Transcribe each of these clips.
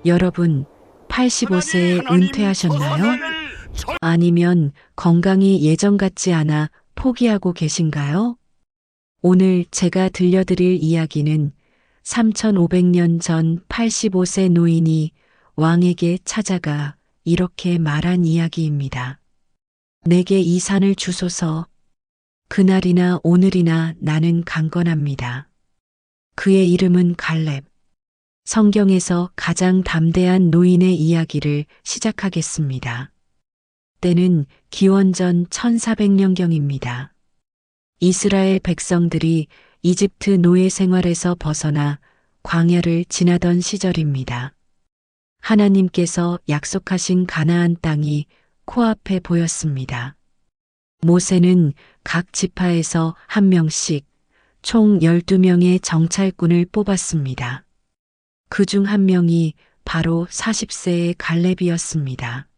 여러분, 하나님 85세에 하나님 저 은퇴하셨나요? 산을 아니면 건강이 예전 같지 않아 포기하고 계신가요? 오늘 제가 들려드릴 이야기는 3500년 전 85세 노인이 왕에게 찾아가 이렇게 말한 이야기입니다. 내게 이 산을 주소서. 그날이나 오늘이나 나는 강건합니다. 그의 이름은 갈렙. 성경에서 가장 담대한 노인의 이야기를 시작하겠습니다. 때는 기원전 1400년경입니다. 이스라엘 백성들이 이집트 노예 생활에서 벗어나 광야를 지나던 시절입니다. 하나님께서 약속하신 가나안 땅이 코앞에 보였습니다. 모세는 각 지파에서 한 명씩 총 12명의 정찰꾼을 뽑았습니다. 그 중 한 명이 바로 40세의 갈렙이었습니다.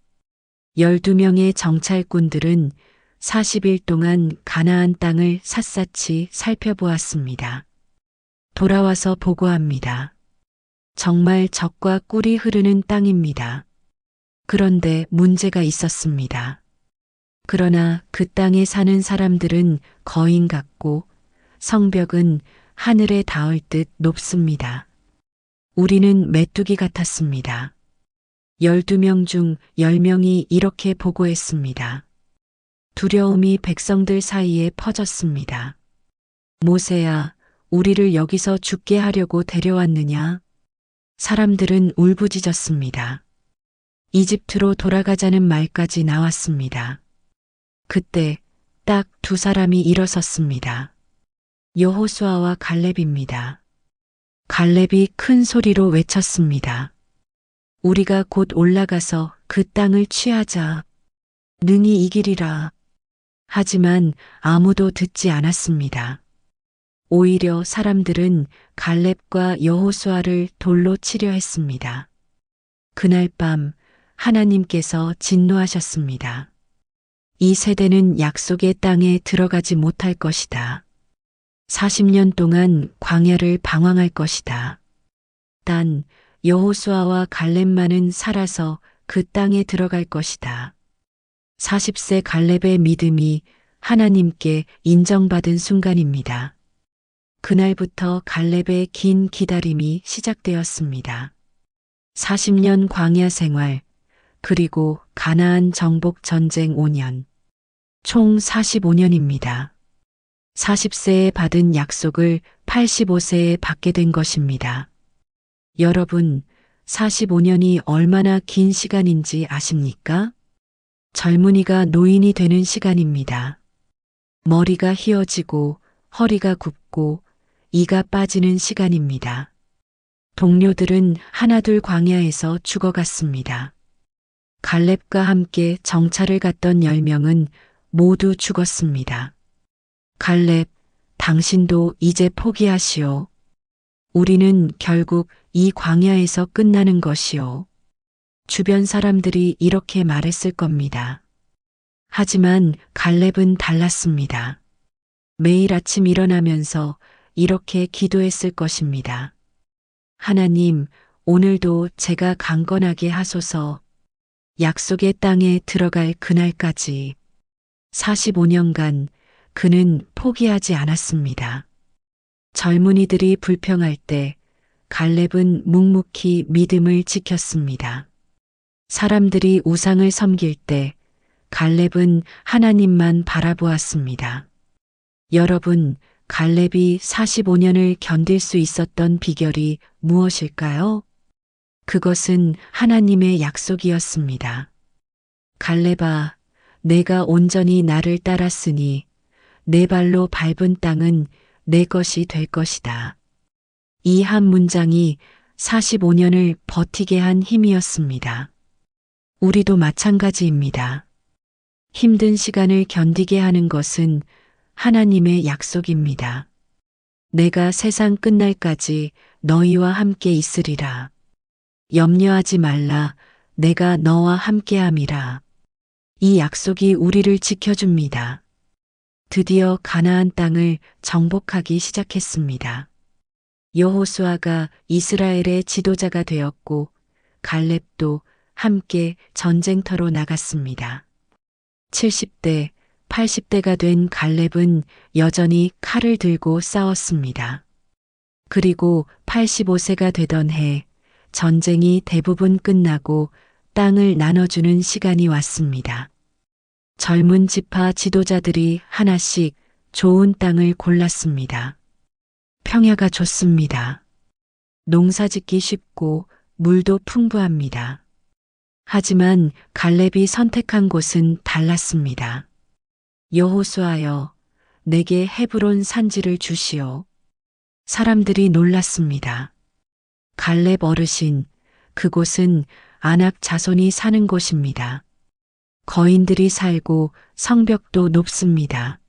12명의 정찰꾼들은 40일 동안 가나안 땅을 샅샅이 살펴보았습니다. 돌아와서 보고합니다. 정말 젖과 꿀이 흐르는 땅입니다. 그런데 문제가 있었습니다. 그러나 그 땅에 사는 사람들은 거인 같고 성벽은 하늘에 닿을 듯 높습니다. 우리는 메뚜기 같았습니다. 12명 중 10명이 이렇게 보고했습니다. 두려움이 백성들 사이에 퍼졌습니다. 모세야, 우리를 여기서 죽게 하려고 데려왔느냐? 사람들은 울부짖었습니다. 이집트로 돌아가자는 말까지 나왔습니다. 그때 딱 두 사람이 일어섰습니다. 여호수아와 갈렙입니다. 갈렙이 큰 소리로 외쳤습니다. 우리가 곧 올라가서 그 땅을 취하자. 능히 이기리라. 하지만 아무도 듣지 않았습니다. 오히려 사람들은 갈렙과 여호수아를 돌로 치려 했습니다. 그날 밤 하나님께서 진노하셨습니다. 이 세대는 약속의 땅에 들어가지 못할 것이다. 40년 동안 광야를 방황할 것이다. 단 여호수아와 갈렙만은 살아서 그 땅에 들어갈 것이다. 40세 갈렙의 믿음이 하나님께 인정받은 순간입니다. 그날부터 갈렙의 긴 기다림이 시작되었습니다. 40년 광야 생활, 그리고 가나안 정복 전쟁 5년, 총 45년입니다. 40세에 받은 약속을 85세에 받게 된 것입니다. 여러분, 45년이 얼마나 긴 시간인지 아십니까? 젊은이가 노인이 되는 시간입니다. 머리가 휘어지고 허리가 굽고 이가 빠지는 시간입니다. 동료들은 하나둘 광야에서 죽어갔습니다. 갈렙과 함께 정찰을 갔던 10명은 모두 죽었습니다. 갈렙, 당신도 이제 포기하시오. 우리는 결국 이 광야에서 끝나는 것이오. 주변 사람들이 이렇게 말했을 겁니다. 하지만 갈렙은 달랐습니다. 매일 아침 일어나면서 이렇게 기도했을 것입니다. 하나님, 오늘도 제가 강건하게 하소서. 약속의 땅에 들어갈 그날까지 45년간 그는 포기하지 않았습니다. 젊은이들이 불평할 때 갈렙은 묵묵히 믿음을 지켰습니다. 사람들이 우상을 섬길 때 갈렙은 하나님만 바라보았습니다. 여러분, 갈렙이 45년을 견딜 수 있었던 비결이 무엇일까요? 그것은 하나님의 약속이었습니다. 갈렙아, 내가 온전히 나를 따랐으니 내 발로 밟은 땅은 내 것이 될 것이다. 이 한 문장이 45년을 버티게 한 힘이었습니다. 우리도 마찬가지입니다. 힘든 시간을 견디게 하는 것은 하나님의 약속입니다. 내가 세상 끝날까지 너희와 함께 있으리라. 염려하지 말라. 내가 너와 함께함이라. 이 약속이 우리를 지켜줍니다. 드디어 가나안 땅을 정복하기 시작했습니다. 여호수아가 이스라엘의 지도자가 되었고 갈렙도 함께 전쟁터로 나갔습니다. 70대, 80대가 된 갈렙은 여전히 칼을 들고 싸웠습니다. 그리고 85세가 되던 해 전쟁이 대부분 끝나고 땅을 나눠주는 시간이 왔습니다. 젊은 지파 지도자들이 하나씩 좋은 땅을 골랐습니다. 평야가 좋습니다. 농사짓기 쉽고 물도 풍부합니다. 하지만 갈렙이 선택한 곳은 달랐습니다. 여호수아여, 내게 헤브론 산지를 주시오. 사람들이 놀랐습니다. 갈렙 어르신, 그곳은 아낙 자손이 사는 곳입니다. 거인들이 살고 성벽도 높습니다.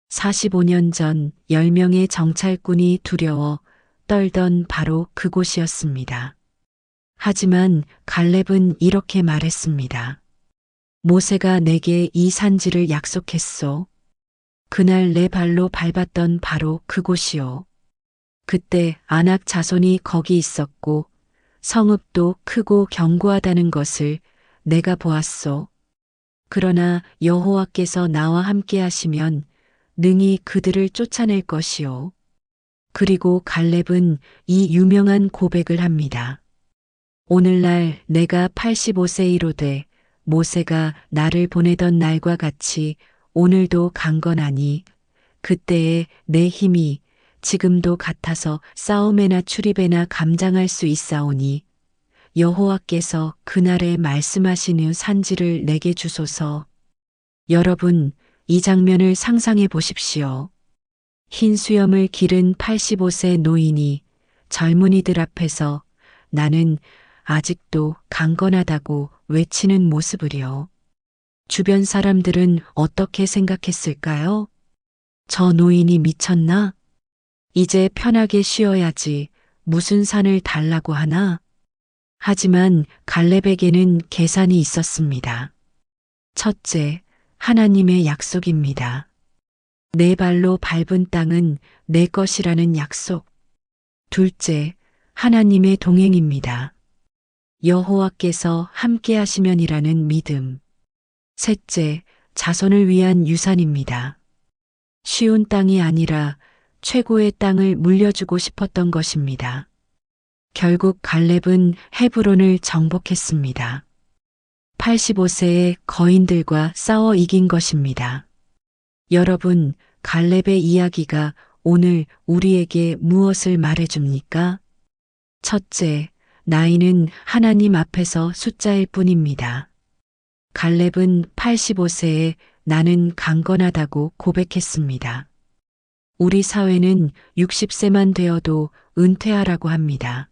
45년 전 10명의 정찰꾼이 두려워 떨던 바로 그곳이었습니다. 하지만 갈렙은 이렇게 말했습니다. 모세가 내게 이 산지를 약속했소. 그날 내 발로 밟았던 바로 그곳이요. 그때 아낙 자손이 거기 있었고 성읍도 크고 견고하다는 것을 내가 보았소. 그러나 여호와께서 나와 함께 하시면 능히 그들을 쫓아낼 것이요. 그리고 갈렙은 이 유명한 고백을 합니다. 오늘날 내가 85세이로되 모세가 나를 보내던 날과 같이 오늘도 강건하니 그때의 내 힘이 지금도 같아서 싸움에나 출입에나 감장할 수 있사오니 여호와께서 그날에 말씀하시는 산지를 내게 주소서. 여러분, 이 장면을 상상해 보십시오. 흰 수염을 기른 85세 노인이 젊은이들 앞에서 나는 아직도 강건하다고 외치는 모습을요. 주변 사람들은 어떻게 생각했을까요? 저 노인이 미쳤나? 이제 편하게 쉬어야지 무슨 산을 달라고 하나? 하지만 갈렙에게는 계산이 있었습니다. 첫째, 하나님의 약속입니다. 내 발로 밟은 땅은 내 것이라는 약속. 둘째, 하나님의 동행입니다. 여호와께서 함께 하시면이라는 믿음. 셋째, 자손을 위한 유산입니다. 쉬운 땅이 아니라 최고의 땅을 물려주고 싶었던 것입니다. 결국 갈렙은 헤브론을 정복했습니다. 85세의 거인들과 싸워 이긴 것입니다. 여러분, 갈렙의 이야기가 오늘 우리에게 무엇을 말해줍니까? 첫째, 나이는 하나님 앞에서 숫자일 뿐입니다. 갈렙은 85세에 나는 강건하다고 고백했습니다. 우리 사회는 60세만 되어도 은퇴하라고 합니다.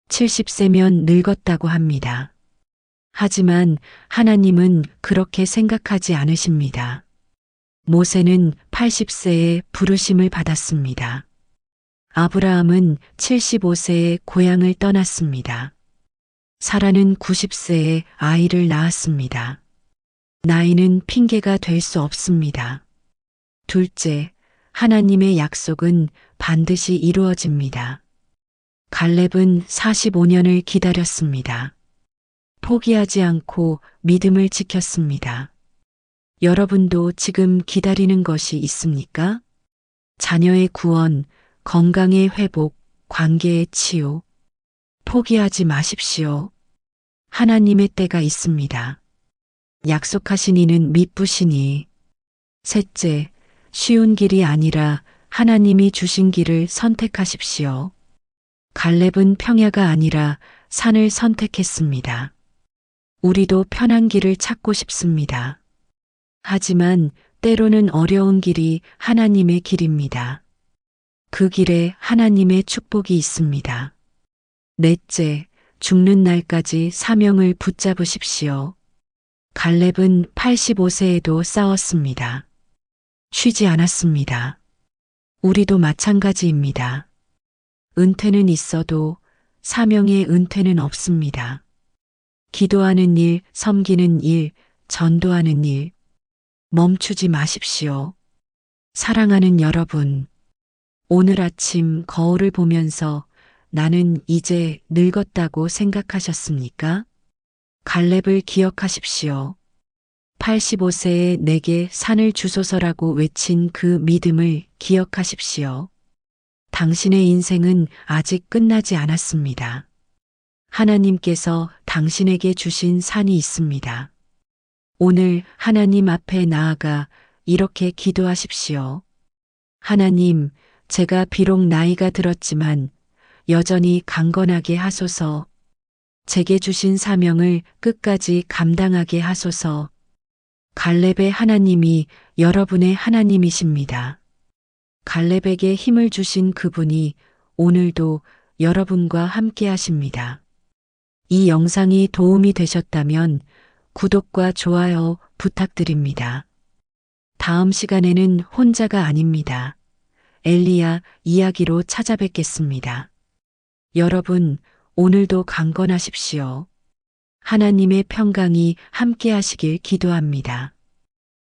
70세면 늙었다고 합니다. 하지만 하나님은 그렇게 생각하지 않으십니다. 모세는 80세에 부르심을 받았습니다. 아브라함은 75세에 고향을 떠났습니다. 사라는 90세에 아이를 낳았습니다. 나이는 핑계가 될 수 없습니다. 둘째, 하나님의 약속은 반드시 이루어집니다. 갈렙은 45년을 기다렸습니다. 포기하지 않고 믿음을 지켰습니다. 여러분도 지금 기다리는 것이 있습니까? 자녀의 구원, 건강의 회복, 관계의 치유. 포기하지 마십시오. 하나님의 때가 있습니다. 약속하신 이는 미쁘시니. 셋째, 쉬운 길이 아니라 하나님이 주신 길을 선택하십시오. 갈렙은 평야가 아니라 산을 선택했습니다. 우리도 편한 길을 찾고 싶습니다. 하지만 때로는 어려운 길이 하나님의 길입니다. 그 길에 하나님의 축복이 있습니다. 넷째, 죽는 날까지 사명을 붙잡으십시오. 갈렙은 85세에도 싸웠습니다. 쉬지 않았습니다. 우리도 마찬가지입니다. 은퇴는 있어도 사명의 은퇴는 없습니다. 기도하는 일, 섬기는 일, 전도하는 일. 멈추지 마십시오. 사랑하는 여러분, 오늘 아침 거울을 보면서 나는 이제 늙었다고 생각하셨습니까? 갈렙을 기억하십시오. 85세에 내게 산을 주소서라고 외친 그 믿음을 기억하십시오. 당신의 인생은 아직 끝나지 않았습니다. 하나님께서 당신에게 주신 산이 있습니다. 오늘 하나님 앞에 나아가 이렇게 기도하십시오. 하나님, 제가 비록 나이가 들었지만 여전히 강건하게 하소서. 제게 주신 사명을 끝까지 감당하게 하소서. 갈렙의 하나님이 여러분의 하나님이십니다. 갈렙에게 힘을 주신 그분이 오늘도 여러분과 함께 하십니다. 이 영상이 도움이 되셨다면 구독과 좋아요 부탁드립니다. 다음 시간에는 혼자가 아닙니다. 엘리야 이야기로 찾아뵙겠습니다. 여러분, 오늘도 강건하십시오. 하나님의 평강이 함께 하시길 기도합니다.